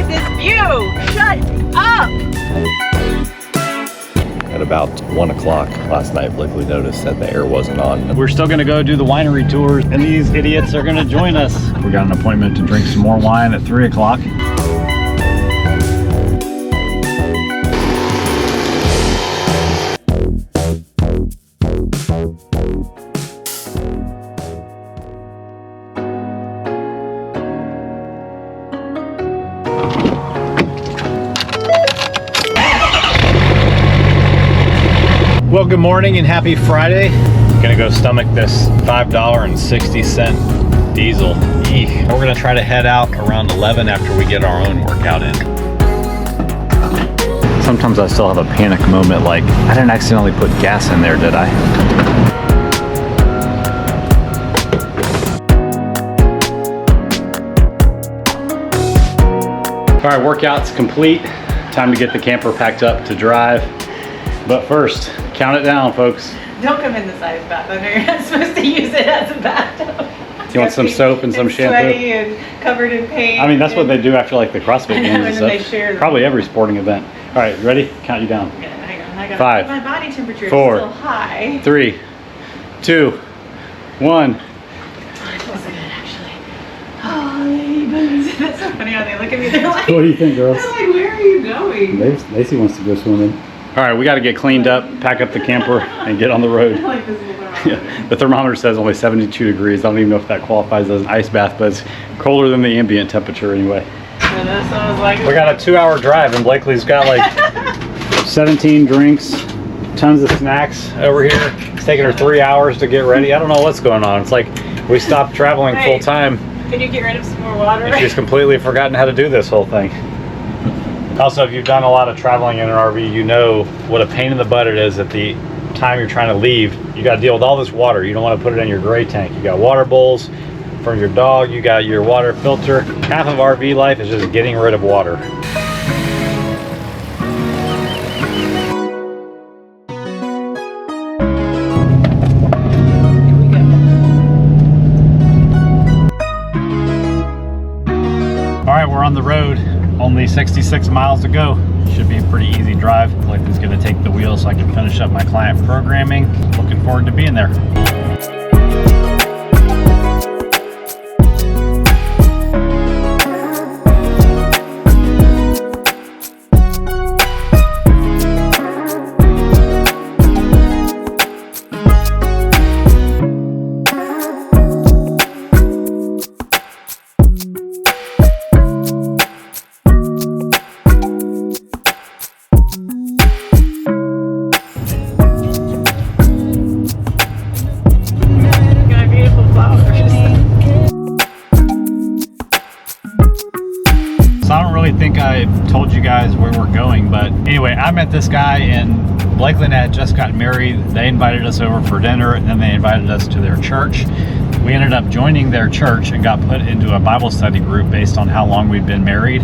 at this view. Shut up. At about 1 o'clock last night, Blakely noticed that the air wasn't on. We're still gonna go do the winery tours, and these idiots are gonna join us. We got an appointment to drink some more wine at 3 o'clock. Well, good morning and happy Friday. Gonna go stomach this $5.60 diesel. Eek. We're gonna try to head out around 11 after we get our own workout in. Sometimes I still have a panic moment like, I didn't accidentally put gas in there, did I? All right, workout's complete. Time to get the camper packed up to drive. But first, count it down, folks. Don't come in this ice bath. I know you're not supposed to use it as a bathtub. You want some soap and some shampoo? Sweaty and covered in paint. I mean, that's what they do after like the CrossFit games and they stuff. share them. Probably every sporting event. All right, ready? Count you down. Okay, hang on. I got 5, my body temperature 4, is still high. 3, 2, 1. That was good, actually. Oh, ladybirds. That's so funny how they look at me. They're like, What do you think, girls? they're like, where are you going? Lacey wants to go swimming. All right, we got to get cleaned up, pack up the camper, and get on the road. I like this little Yeah, the thermometer says only 72 degrees. I don't even know if that qualifies as an ice bath, but it's colder than the ambient temperature anyway. And this one was like, We got a 2-hour drive, and Blakely's got like 17 drinks, tons of snacks over here. It's taking her 3 hours to get ready. I don't know what's going on. It's like we stopped traveling full time. Can you get rid of some more water? And she's completely forgotten how to do this whole thing. Also, if you've done a lot of traveling in an RV, you know what a pain in the butt it is at the time you're trying to leave. You got to deal with all this water. You don't want to put it in your gray tank. You got water bowls from your dog. You got your water filter. Half of RV life is just getting rid of water. All right, we're on the road. Only 66 miles to go. Should be a pretty easy drive. Blakely's gonna take the wheel so I can finish up my client programming. Looking forward to being there. So I don't really think I told you guys where we're going, but anyway, I met this guy and Blakely and I had just got married. They invited us over for dinner and then they invited us to their church. We ended up joining their church and got put into a Bible study group based on how long we'd been married.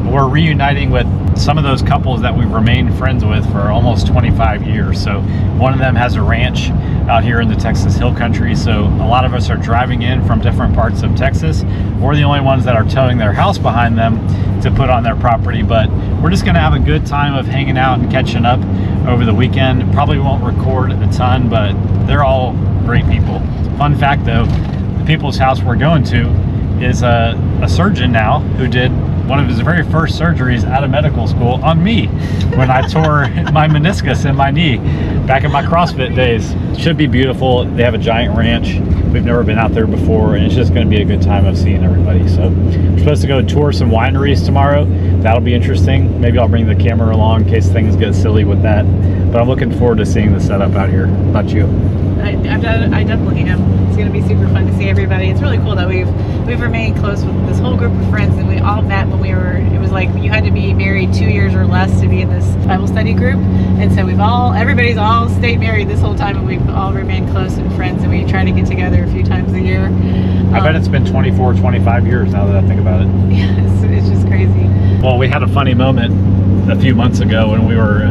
We're reuniting with some of those couples that we've remained friends with for almost 25 years. So one of them has a ranch out here in the Texas Hill Country. So a lot of us are driving in from different parts of Texas. We're the only ones that are towing their house behind them to put on their property. But we're just gonna have a good time of hanging out and catching up over the weekend. Probably won't record a ton, but they're all great people. Fun fact though, the people's house we're going to is a surgeon now who did one of his very first surgeries out of medical school on me when I tore my meniscus in my knee back in my CrossFit days. Should be beautiful. They have a giant ranch. We've never been out there before, and it's just going to be a good time of seeing everybody. So we're supposed to go tour some wineries tomorrow. That'll be interesting. Maybe I'll bring the camera along in case things get silly with that. But I'm looking forward to seeing the setup out here. How about you? I definitely am. It's going to be super fun to see everybody. It's really cool that we've remained close with this whole group of friends, and we all met when we were, it was like you had to be married 2 years or less to be in this Bible study group. And so everybody's all stayed married this whole time, and we've all remained close and friends, and we try to get together a few times a year. I bet it's been 24, 25 years now that I think about it. Yeah, it's just crazy. Well, we had a funny moment a few months ago when we were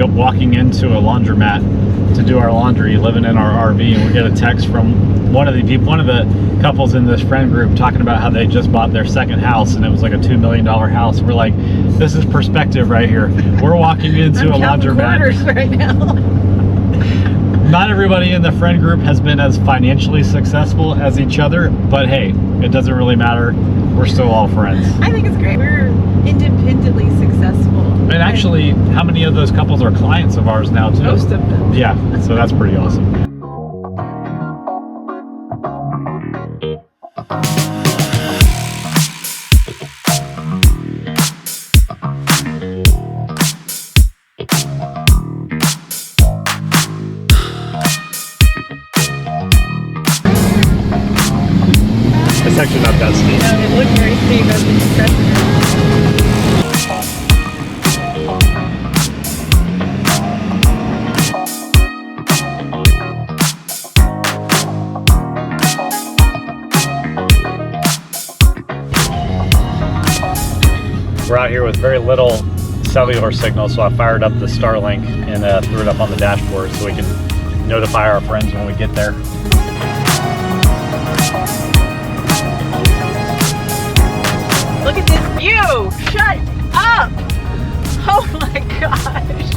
walking into a laundromat to do our laundry, living in our RV, and we get a text from one of the couples in this friend group talking about how they just bought their second house, and it was like a $2 million house. We're like, this is perspective right here. We're walking into a laundromat right now. Not everybody in the friend group has been as financially successful as each other, but hey, it doesn't really matter. We're still all friends. I think it's great. We're independently successful. And actually, how many of those couples are clients of ours now too? Most of them. Yeah, so that's pretty awesome. It's actually not that steep. No, it looked very steep as the precedent. We're out here with very little cellular signal, so I fired up the Starlink and threw it up on the dashboard so we can notify our friends when we get there. Look at this view! Shut up! Oh my gosh!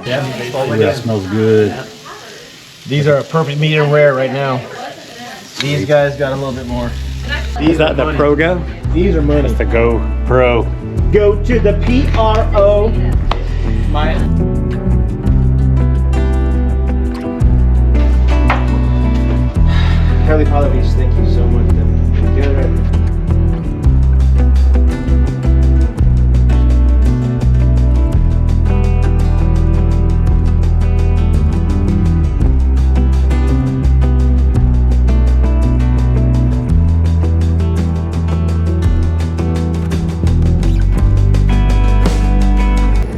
Yeah, that smells good. These are a perfect medium rare right now. These guys got a little bit more. Is that the Pro Go? These are money. That's the Go Pro. Go to the PRO. Harley Potter Beach, thank you so much.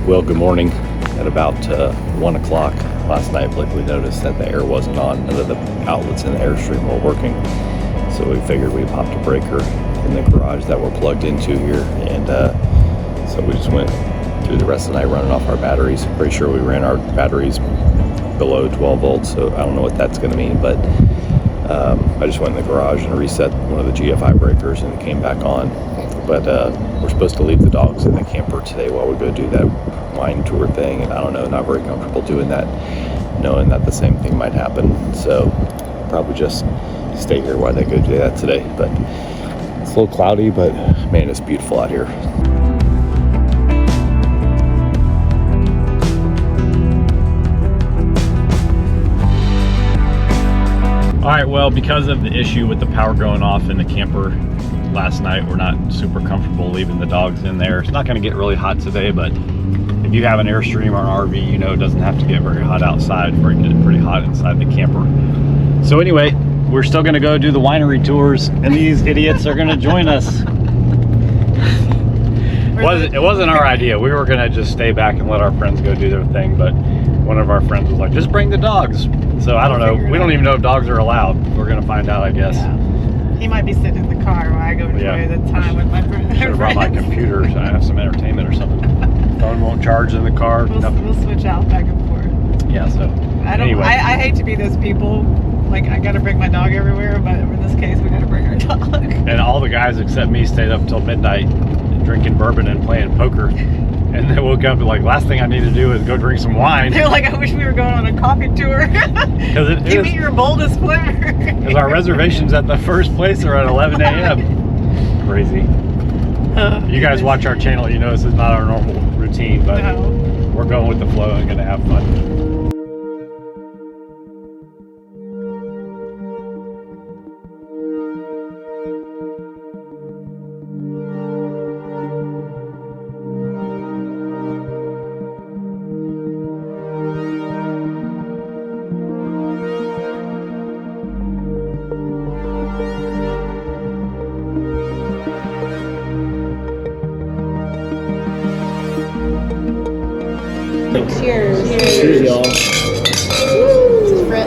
Well, good morning. At about 1 o'clock last night, we noticed that the air wasn't on, none of the outlets in the Airstream were working. So we figured we popped a breaker in the garage that we're plugged into here, and so we just went through the rest of the night running off our batteries. Pretty sure we ran our batteries below 12 volts, so I don't know what that's going to mean, but I just went in the garage and reset one of the GFCI breakers, and it came back on. But we're supposed to leave the dogs in the camper today while we go do that wine tour thing, and I don't know, not very comfortable doing that, knowing that the same thing might happen. So probably just stay here while they go do that today. But it's a little cloudy, but man, it's beautiful out here. All right, well, because of the issue with the power going off in the camper last night, we're not super comfortable leaving the dogs in there. It's not going to get really hot today, but if you have an Airstream or an RV, you know it doesn't have to get very hot outside for it to get pretty hot inside the camper. So anyway, we're still going to go do the winery tours, and these idiots are going to join us. It wasn't our idea. We were going to just stay back and let our friends go do their thing, but one of our friends was like, just bring the dogs. So I don't know. We don't even know if dogs are allowed. We're going to find out, I guess. Yeah. He might be sitting in the car while I go enjoy the time with my friends. Should have brought my computer so I have some entertainment or something. Phone won't charge in the car. We'll switch out back and forth. Yeah, so anyway. I hate to be those people. Like, I got to bring my dog everywhere, but in this case, we got to bring our dog. And all the guys except me stayed up till midnight drinking bourbon and playing poker. And then woke up and like, last thing I need to do is go drink some wine. They're like, I wish we were going on a coffee tour. Give me your boldest flavor. Because our reservations at the first place are at 11 a.m. Crazy. You guys watch our channel, you know this is not our normal routine, but we're going with the flow and going to have fun. Cheers. Cheers, y'all.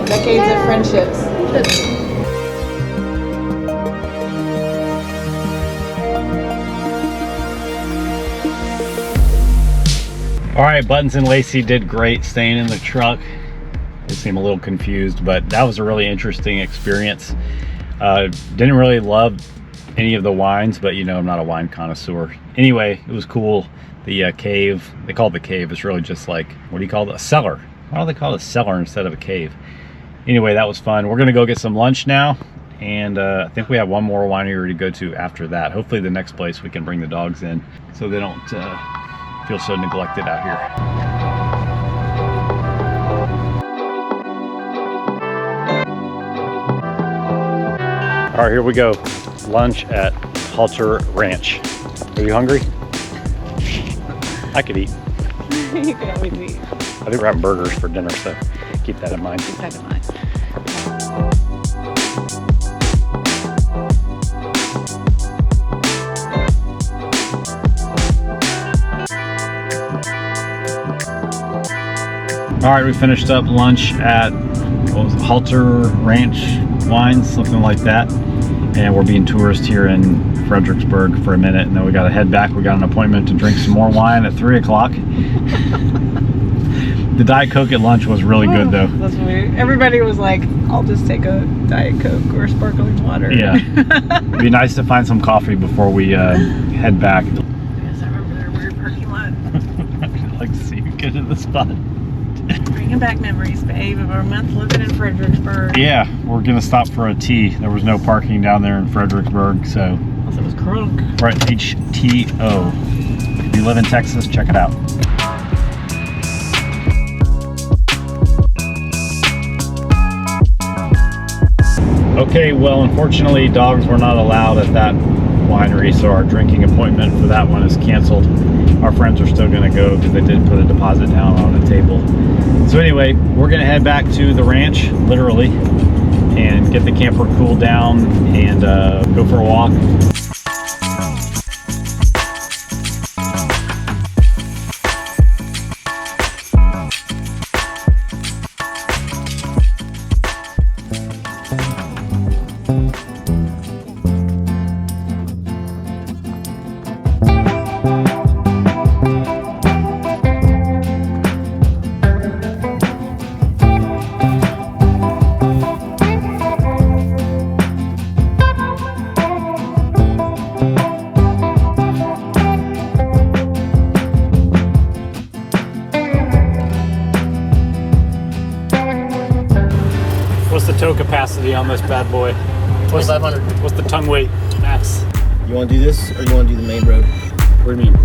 Decades of friendships. All right, Buttons and Lacey did great staying in the truck. They seem a little confused, but that was a really interesting experience. Didn't really love any of the wines, but you know, I'm not a wine connoisseur. Anyway, it was cool. The cave, they call it the cave. It's really just like, what do you call it? A cellar. Why do they call it a cellar instead of a cave? Anyway, that was fun. We're gonna go get some lunch now. And I think we have one more winery to go to after that. Hopefully the next place we can bring the dogs in so they don't feel so neglected out here. All right, here we go. Lunch at Halter Ranch. Are you hungry? I could eat. You can always eat. I think we're having burgers for dinner, so keep that in mind. Keep that in mind. All right, we finished up lunch at, what was it, Halter Ranch Wines, something like that. And we're being tourists here in Fredericksburg for a minute, and then we got to head back. We got an appointment to drink some more wine at 3 o'clock. The Diet Coke at lunch was really good though. That's weird. Everybody was like, I'll just take a Diet Coke or sparkling water. Yeah. It'd be nice to find some coffee before we head back. Yes, I remember their weird parking lot. I'd like to see you get in the spot. Bringing back memories, babe, of our month living in Fredericksburg. Yeah, we're gonna stop for a tea. There was no parking down there in Fredericksburg, so. Also, it was crunk. We're at HTO. If you live in Texas, check it out. Okay, well, unfortunately, dogs were not allowed at that winery, so our drinking appointment for that one is canceled. Our friends are still gonna go because they did put a deposit down on the table. So anyway, we're gonna head back to the ranch, literally, and get the camper cooled down and go for a walk. What's the tow capacity on this bad boy? What's 500. What's the tongue weight max? You want to do this or you want to do the main road? What do you mean?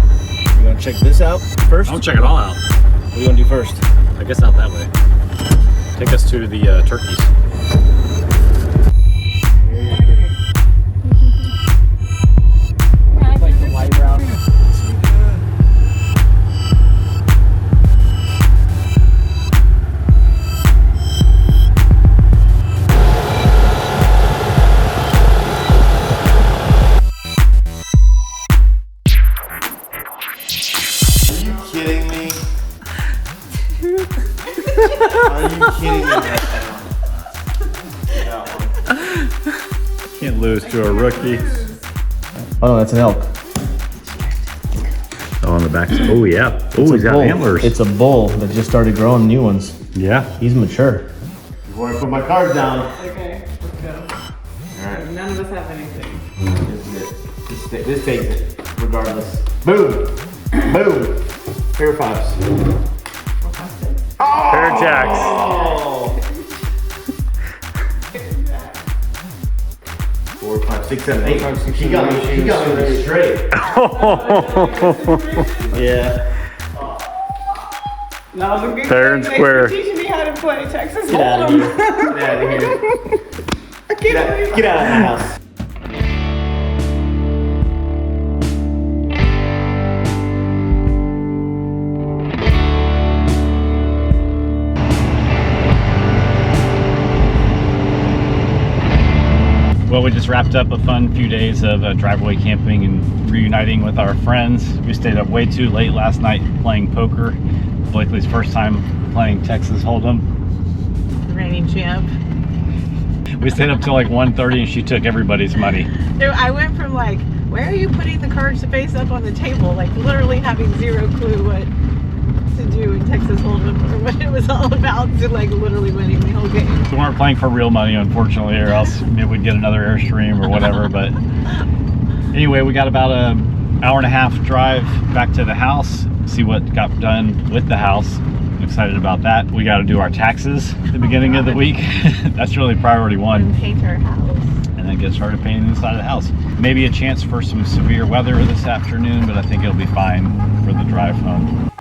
You want to check this out first? I'll check it all out. What do you want to do first? I guess out that way. Take us to the turkeys. Like the light brown. Kidding me? Are you kidding me right now? Can't lose to a rookie. Oh, no, that's an elk. Oh, on the back. Oh, yeah. Oh, It's he's a got bull. antlers. It's a bull that just started growing new ones. Yeah. He's mature. Before I put my cards down. Okay, let's go. Alright. None of us have anything. This takes it, regardless. Boom! Boom! Pair of fives. Pair of jacks. Oh! 4, 5, 6, 7, 8. He got me straight. Yeah. That was a good Fair and game. square. Thanks for teaching me how to play Texas Get out of Hold'em. here. Get out of here. I can't believe Get out of my house. Well, we just wrapped up a fun few days of driveway camping and reuniting with our friends. We stayed up way too late last night playing poker. Blakely's first time playing Texas Hold'em. reigning champ. We stayed up till like 1:30 and she took everybody's money. Dude, I went from like, where are you putting the cards face up on the table? Like literally having zero clue what do in Texas Hold'em or what it was all about, to like literally winning the whole game. So we weren't playing for real money, unfortunately, or else maybe we'd get another Airstream or whatever. But anyway, we got about an hour and a half drive back to the house, see what got done with the house. I'm excited about that. We got to do our taxes at the beginning of the week. That's really priority one. And paint our house. And then get started painting inside of the house. Maybe a chance for some severe weather this afternoon, but I think it'll be fine for the drive home.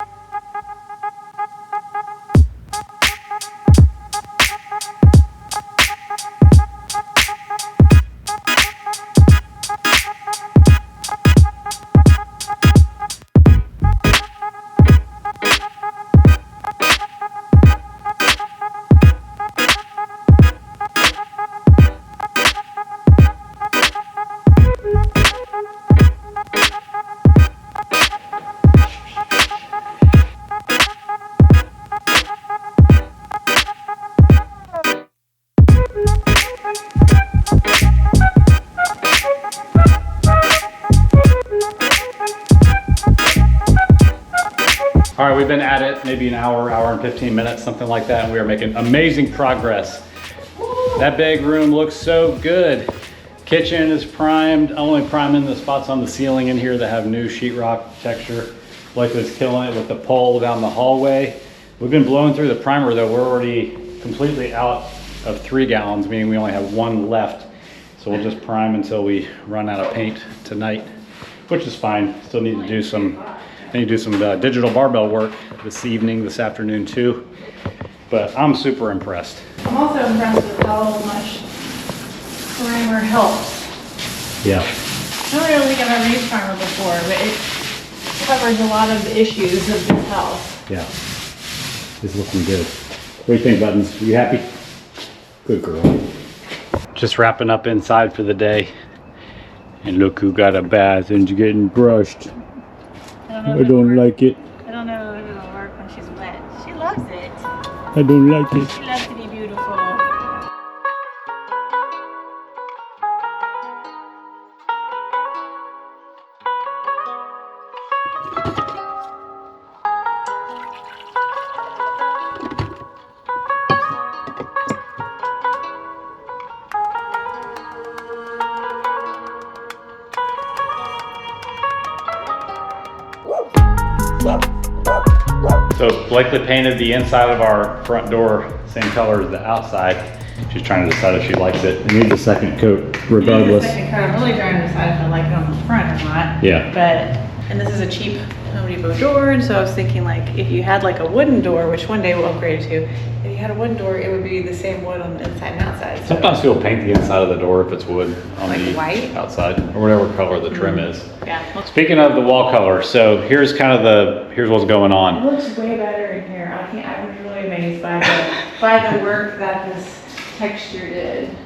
All right, we've been at it maybe an hour and 15 minutes, something like that, and we are making amazing progress. That big room looks so good. Kitchen is primed. I'm only priming the spots on the ceiling in here that have new sheetrock texture. Blake is killing it with the pole down the hallway. We've been blowing through the primer though. We're already completely out of 3 gallons, meaning we only have 1 left. So we'll just prime until we run out of paint tonight, which is fine. Still need to do some digital barbell work this afternoon too. But I'm super impressed. I'm also impressed with how much primer helps. Yeah. I don't really think I've ever used primer before, but it covers a lot of the issues of this house. Yeah. It's looking good. What do you think, Buttons? You happy? Good girl. Just wrapping up inside for the day. And look who got a bath and getting brushed. I don't like it. I don't know if it'll work when she's wet. She loves it. I don't like it. She loves to be beautiful. So Blakely painted the inside of our front door same color as the outside. She's trying to decide if she likes it. It needs a second coat regardless. I'm really trying to decide if I like it on the front or not. Yeah. And this is a cheap Home Depot door, and so I was thinking like if you had like a wooden door, which one day we'll upgrade to, if you had a wooden door, it would be the same wood on the inside and outside. So Sometimes you'll paint the inside of the door if it's wood on Like the white? outside or whatever color the trim is. yeah, Speaking of the wall color, so here's what's going it on. looks way better in here. I'm really amazed by the work that this texture did.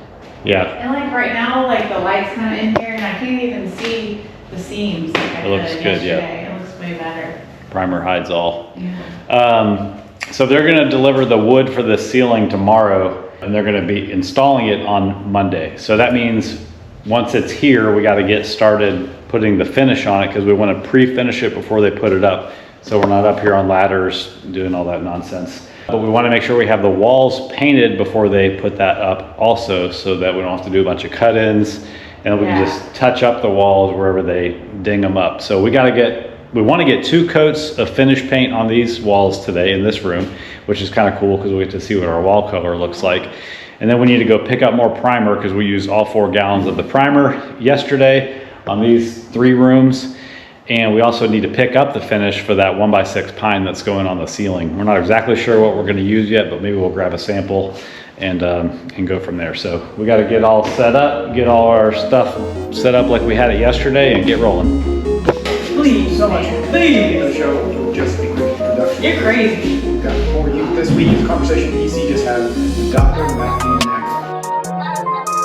Yeah, And like right now, like the light's kind of in here, and I can't even see the seams. Like I It looks could good, yeah. yesterday. It looks way better. primer hides all. Yeah. So they're gonna deliver the wood for the ceiling tomorrow, and they're gonna be installing it on Monday. So that means once it's here, we gotta get started putting the finish on it because we wanna pre-finish it before they put it up. So we're not up here on ladders doing all that nonsense. But we wanna make sure we have the walls painted before they put that up also, so that we don't have to do a bunch of cut-ins, and we can just touch up the walls wherever they ding them up. So we want to get 2 coats of finish paint on these walls today in this room, which is kind of cool because we get to see what our wall color looks like. And then we need to go pick up more primer because we used all 4 gallons of the primer yesterday on these 3 rooms. And we also need to pick up the finish for that 1x6 pine that's going on the ceiling. We're not exactly sure what we're going to use yet, but maybe we'll grab a sample and go from there. So we got to get all set up, get all our stuff set up like we had it yesterday, and get rolling. Please, So much. please. The show just a quick introduction. You're crazy. Got for you this week's conversation. EC just had Dr. Matthew Nagle.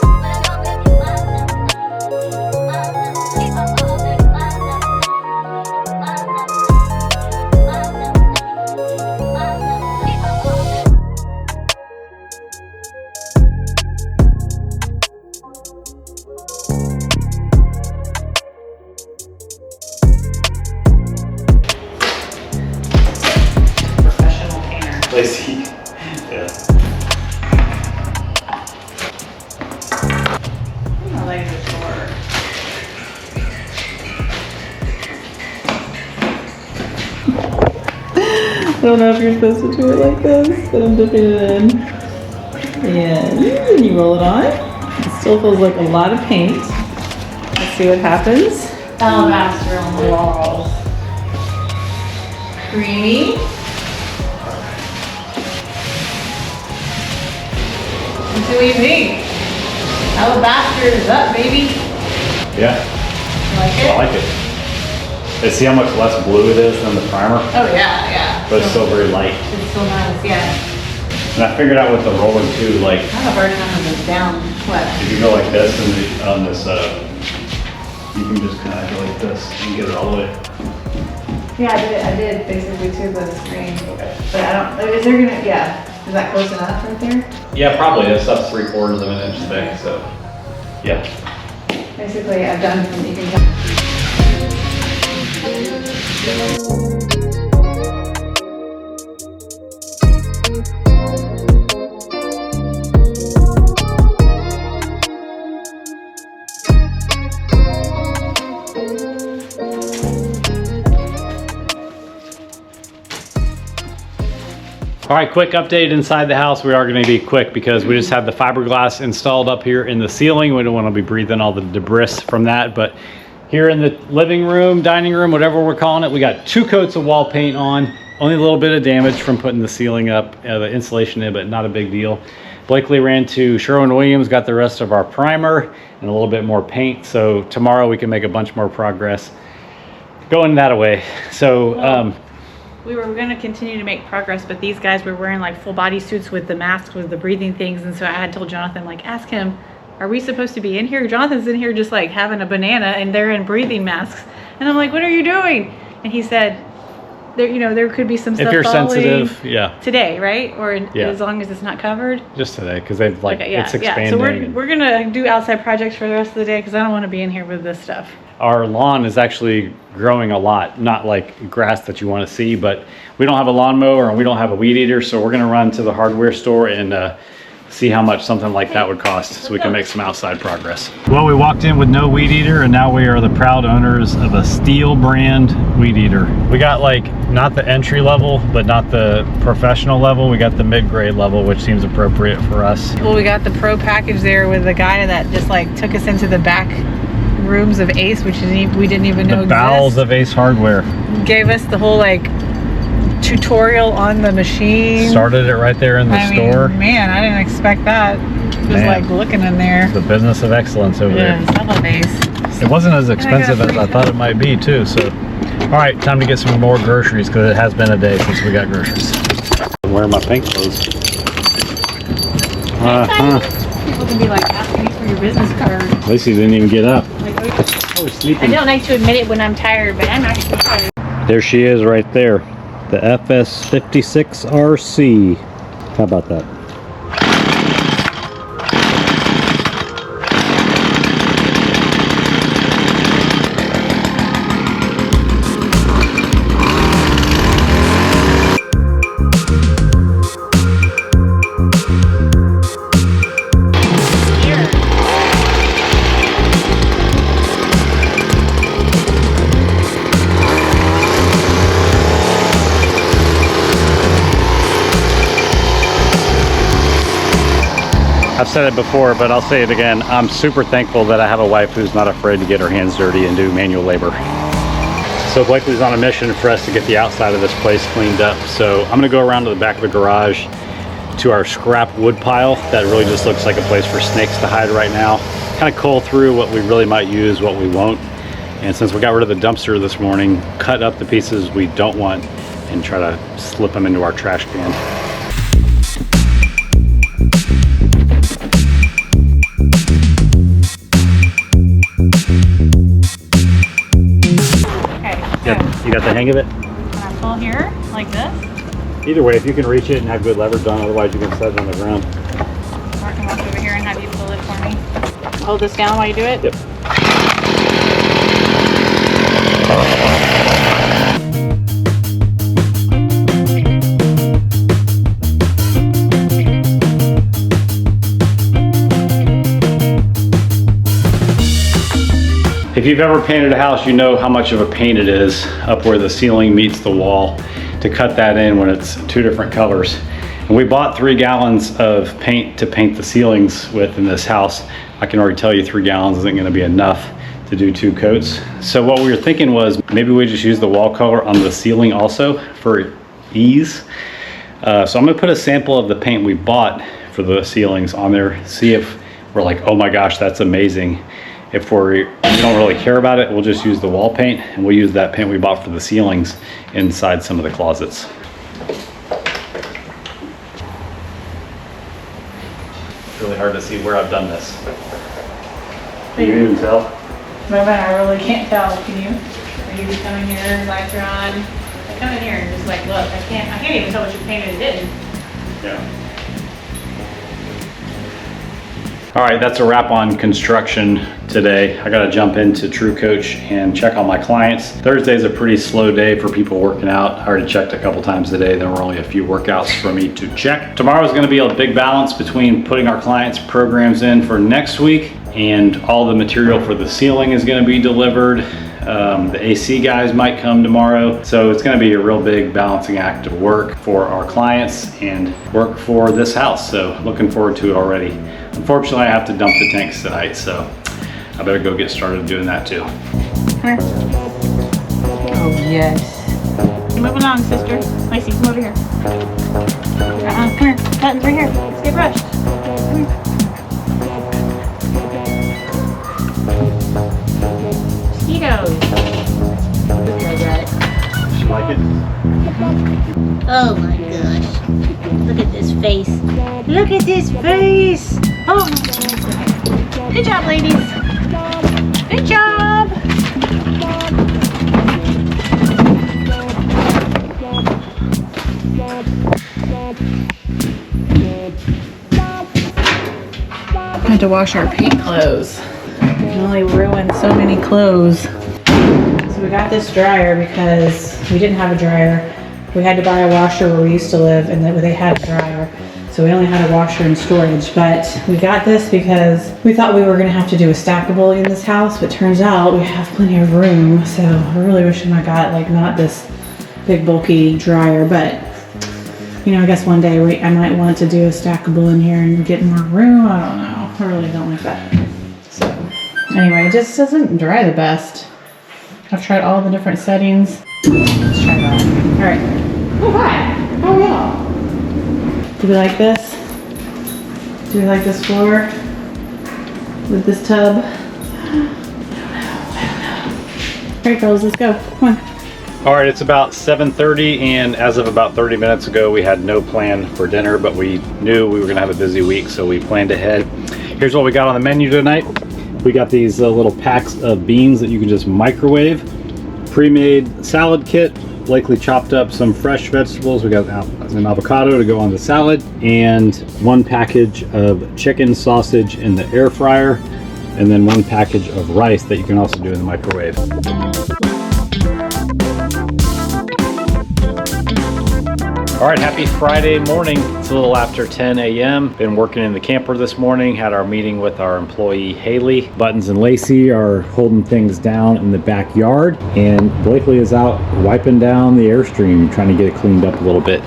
don't know if you're supposed to do it like this, but I'm dipping it in. And you roll it on. It still feels like a lot of paint. Let's see what happens. Alabaster on the walls. Creamy. What do you think? Alabaster is up, baby. Yeah, You like it? I like it. And see how much less blue it is than the primer? Oh yeah, yeah. But it's still very light. It's still nice, yeah. And I figured out with the roller too, like, I have a hard time with this down. What? if you go like this and on this, you can just kind of go like this and get it all the way. Yeah, I did basically to the screen. But I don't, is there gonna, yeah. Is that close enough right there? Yeah, probably. This stuff's 3/4 of an inch thick, so yeah. Basically, I've done from, you can tell. All right, quick update inside the house. We are going to be quick because we just had the fiberglass installed up here in the ceiling. We don't want to be breathing all the debris from that, but here in the living room, dining room, whatever we're calling it, we got 2 coats of wall paint on. Only a little bit of damage from putting the ceiling up, the insulation in, but not a big deal. Blakely ran to Sherwin-Williams, got the rest of our primer and a little bit more paint. So tomorrow we can make a bunch more progress going that away. So, We were going to continue to make progress, but these guys were wearing like full body suits with the masks with the breathing things. And so I had told Jonathan, like, ask him, are we supposed to be in here? Jonathan's in here just like having a banana and they're in breathing masks. And I'm like, what are you doing? And he said, there, you know, there could be some stuff if you're falling sensitive, yeah. today, right? Or Yeah. as long as it's not covered. Just today, because they've like, Okay, yeah, it's expanding. So and- we're going to do outside projects for the rest of the day because I don't want to be in here with this stuff. Our lawn is actually growing a lot, not like grass that you want to see, but we don't have a lawnmower and we don't have a weed eater, so we're going to run to the hardware store and see how much something like that would cost so we can make some outside progress. Well, we walked in with no weed eater and now we are the proud owners of a Steel brand weed eater. We got like not the entry level, but not the professional level. We got the mid-grade level, which seems appropriate for us. Well, we got the pro package there with the guy that just like took us into the back rooms of Ace, which we didn't even know The bowels existed. of Ace Hardware. Gave us the whole like tutorial on the machine. Started it right there in the store. Man, I didn't expect that. Just Man. like looking in there. The business of excellence over there. Yes, I love Ace. It wasn't as expensive as I thought it might be too, so. All right, time to get some more groceries because it has been a day since we got groceries. I'm wearing my pink clothes. People can be like asking you for your business card. At least he didn't even get up. Like, Oh, he's I sleeping. don't like to admit it when I'm tired, but I'm actually tired. There she is right there. The FS56RC. How about that? I've said it before, but I'll say it again. I'm super thankful that I have a wife who's not afraid to get her hands dirty and do manual labor. So Blakely's on a mission for us to get the outside of this place cleaned up. So I'm gonna go around to the back of the garage to our scrap wood pile that really just looks like a place for snakes to hide right now. Kind of cull through what we really might use, what we won't. And since we got rid of the dumpster this morning, cut up the pieces we don't want and try to slip them into our trash can. You got the hang of it? Can I pull here like this? Either way, if you can reach it and have good leverage on, otherwise you can set it on the ground. Or I can walk over here and have you pull it for me. Hold this down while you do it? Yep. If you've ever painted a house, you know how much of a pain it is up where the ceiling meets the wall. to cut that in when it's 2 different colors. And we bought 3 gallons of paint to paint the ceilings with in this house. I can already tell you 3 gallons isn't gonna be enough to do 2 coats. So what we were thinking was maybe we just use the wall color on the ceiling also for ease. So I'm gonna put a sample of the paint we bought for the ceilings on there, see if we're like, oh my gosh, that's amazing. If we don't really care about it, we'll just use the wall paint, and we'll use that paint we bought for the ceilings inside some of the closets. It's really hard to see where I've done this. You can even tell? I really can't tell. Can you? Are you coming here, lights are on? I come in here and just like, look, I can't even tell what you painted and didn't. Yeah. All right, that's a wrap on construction today. I gotta jump into True Coach and check on my clients. Thursday's a pretty slow day for people working out. I already checked a couple times today. There were only a few workouts for me to check. Tomorrow's gonna be a big balance between putting our clients' programs in for next week, and all the material for the ceiling is gonna be delivered. The AC guys might come tomorrow. So it's gonna be a real big balancing act of work for our clients and work for this house. So looking forward to it already. Unfortunately, I have to dump the tanks tonight, so I better go get started doing that too. Come here. Oh, yes. Move along, sister. Lacey, come over here. Come here. Buttons right here. Let's get brushed. Come here. Mosquitoes. You like it? Oh my gosh. Look at this face. Look at this face. Oh. Good job, ladies. Good job. I had to wash our paint clothes. We only ruined so many clothes. So we got this dryer because we didn't have a dryer. We had to buy a washer where we used to live, and they had a dryer. So we only had a washer in storage, but we got this because we thought we were gonna have to do a stackable in this house, but turns out we have plenty of room. So I really wishing I got like not this big bulky dryer, but you know, I guess one day I might want to do a stackable in here and get more room. I don't know. I really don't like that. So anyway, it just doesn't dry the best. I've tried all the different settings. Let's try that. All right. Oh, hi. How are y'all? Do we like this? Do we like this floor? With this tub? I don't know. All right, girls, let's go. Come on. All right, it's about 7:30, and as of about 30 minutes ago, we had no plan for dinner, but we knew we were gonna have a busy week, so we planned ahead. Here's what we got on the menu tonight. We got these little packs of beans that you can just microwave, pre-made salad kit, likely chopped up some fresh vegetables. We got an avocado to go on the salad, and 1 package of chicken sausage in the air fryer, and then 1 package of rice that you can also do in the microwave. All right, happy Friday morning. It's a little after 10 a.m. Been working in the camper this morning, had our meeting with our employee Haley. Buttons and Lacey are holding things down in the backyard, and Blakely is out wiping down the Airstream, trying to get it cleaned up a little bit.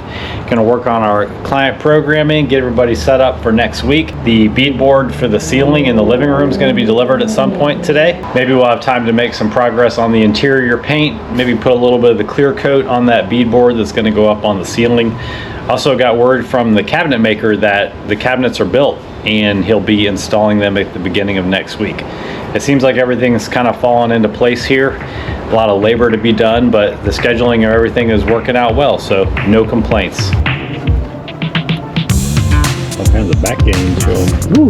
Gonna work on our client programming, get everybody set up for next week. The beadboard for the ceiling in the living room is gonna be delivered at some point today. Maybe we'll have time to make some progress on the interior paint, maybe put a little bit of the clear coat on that beadboard that's gonna go up on the ceiling. Also got word from the cabinet maker that the cabinets are built and he'll be installing them at the beginning of next week. It seems like everything's kind of fallen into place here. A lot of labor to be done, but the scheduling of everything is working out well, so no complaints. All kinds of back games showing. Woo.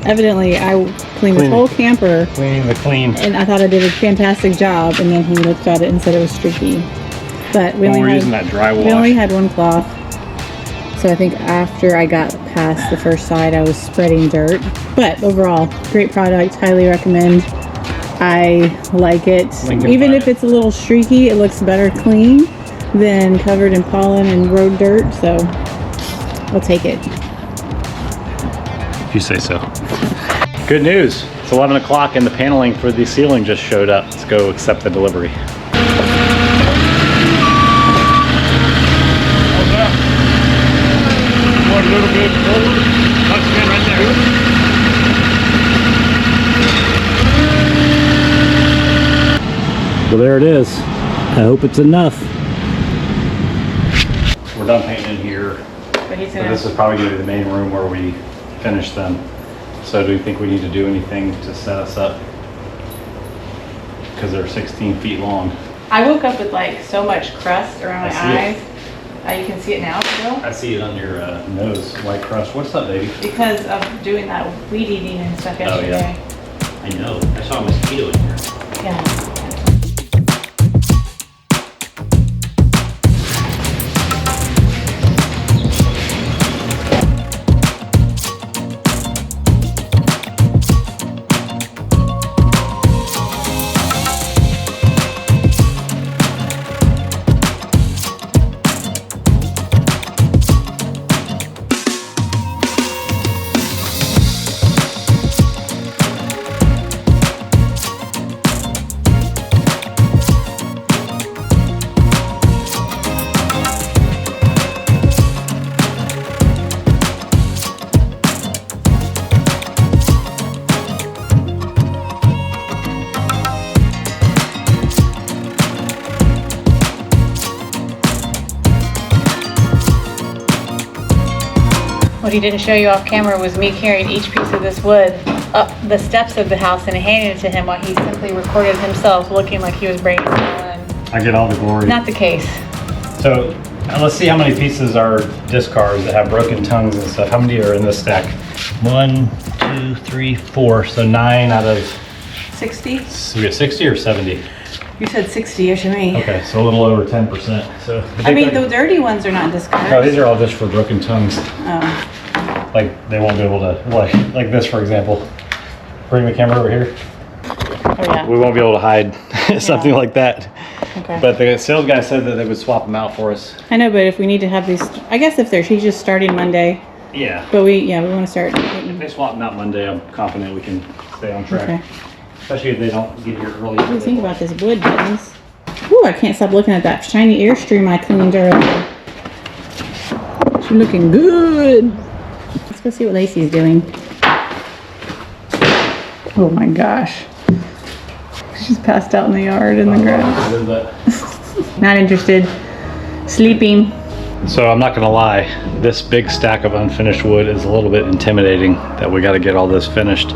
Evidently, I cleaned the whole camper, Cleaning the clean. and I thought I did a fantastic job, and then he looked at it and said it was streaky. But we We're only using that dry wash. we only had 1 cloth, so I think after I got past the first side, I was spreading dirt. But overall, great product, highly recommend. I like it. Even if it's a little streaky, it looks better clean than covered in pollen and road dirt, so I'll take it. If you say so. Good news. It's 11 o'clock and the paneling for the ceiling just showed up. Let's go accept the delivery. One little bit forward. Touch again right there. Well, there it is. I hope it's enough. We're done painting in here. But he's So gonna, this is probably going to be the main room where we finish them. So do you think we need to do anything to set us up? Because they're 16 feet long. I woke up with like so much crust around my I see eyes. You can see it now still. I see it on your nose, white crust. What's up, baby? Because of doing that weed eating and stuff Oh, yeah. yesterday. I know. I saw a mosquito in here. Yeah. What he didn't show you off camera was me carrying each piece of this wood up the steps of the house and handing it to him while he simply recorded himself looking like he was bringing it all in. I get all the glory. Not the case. So let's see how many pieces are discards that have broken tongues and stuff. How many are in this stack? 1, 2, 3, 4. So 9 out of 60? So we got 60 or 70? You said 60-ish to me. Okay, so a little over 10%. So I mean, the dirty ones are not discards. no, these are all just for broken tongues. Oh. Like they won't be able to, like this for example. Bring the camera over here. Oh, yeah. We won't be able to hide something Yeah. like that. Okay. But the sales guy said that they would swap them out for us. I know, but if we need to have these, I guess if he's just starting Monday, Yeah. but we want to start. If they swap them out Monday, I'm confident we can stay on track. Okay. Especially if they don't get here early. What do you think about this wood buttons? Ooh, I can't stop looking at that shiny Airstream I cleaned earlier. She's looking good. Let's go see what Lacey's doing. Oh my gosh. She's passed out in the yard in the grass. Not interested. Sleeping. So I'm not gonna lie, this big stack of unfinished wood is a little bit intimidating that we gotta get all this finished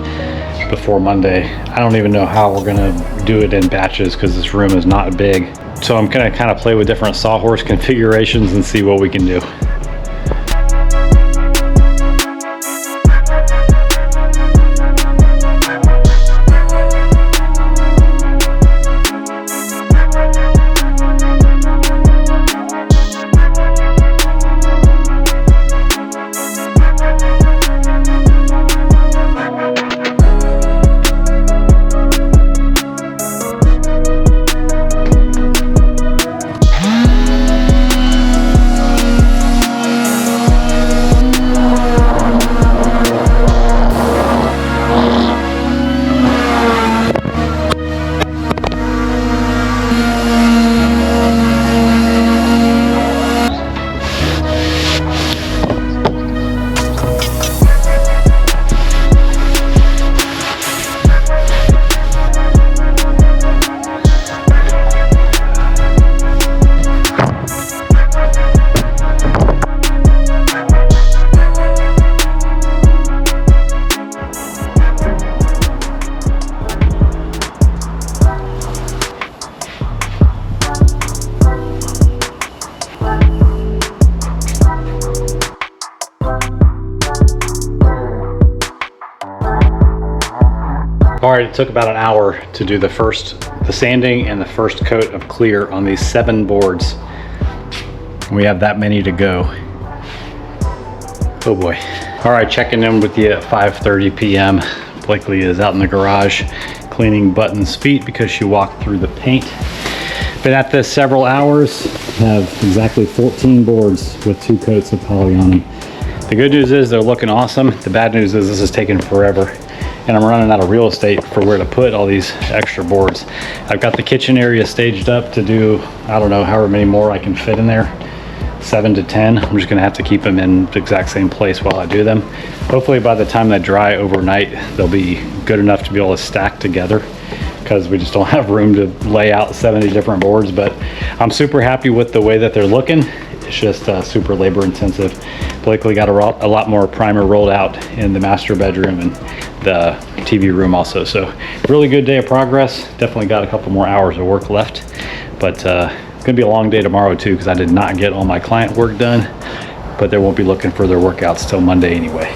before Monday. I don't even know how we're gonna do it in batches because this room is not big. So I'm gonna kind of play with different sawhorse configurations and see what we can do. All right, it took about an hour to do the sanding and the first coat of clear on these 7 boards. We have that many to go. Oh boy. All right, checking in with you at 5:30 p.m. Blakely is out in the garage cleaning Button's feet because she walked through the paint. Been at this several hours. Have exactly 14 boards with 2 coats of poly on them. The good news is they're looking awesome. The bad news is this is taking forever, and I'm running out of real estate for where to put all these extra boards. I've got the kitchen area staged up to do, I don't know, however many more I can fit in there, 7 to 10. I'm just gonna have to keep them in the exact same place while I do them. Hopefully by the time they dry overnight, they'll be good enough to be able to stack together, because we just don't have room to lay out 70 different boards. But I'm super happy with the way that they're looking. It's just super labor intensive. Blakely got a lot more primer rolled out in the master bedroom and the TV room also. So really good day of progress. Definitely got a couple more hours of work left, but it's gonna be a long day tomorrow too, because I did not get all my client work done, but they won't be looking for their workouts till Monday anyway.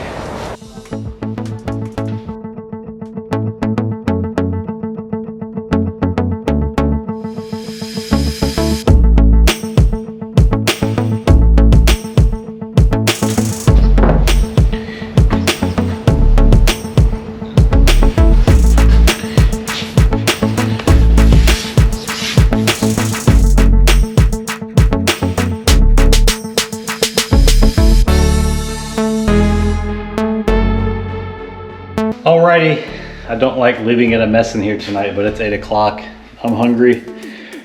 Alrighty, I don't like leaving it a mess in here tonight, but it's 8 o'clock. I'm hungry,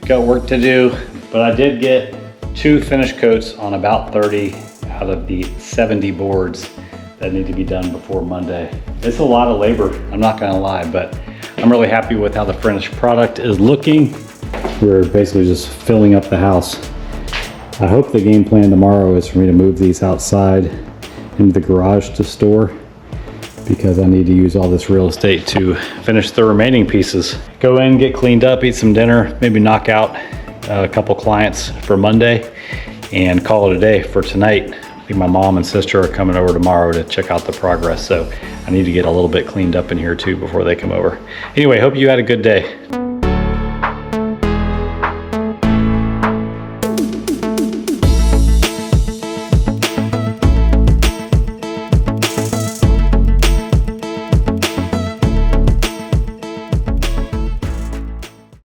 got work to do, but I did get 2 finish coats on about 30 out of the 70 boards that need to be done before Monday. It's a lot of labor, I'm not gonna lie, but I'm really happy with how the finished product is looking. We're basically just filling up the house. I hope the game plan tomorrow is for me to move these outside into the garage to store, because I need to use all this real estate to finish the remaining pieces. Go in, get cleaned up, eat some dinner, maybe knock out a couple clients for Monday, and call it a day for tonight. I think my mom and sister are coming over tomorrow to check out the progress, so I need to get a little bit cleaned up in here too before they come over. Anyway, hope you had a good day.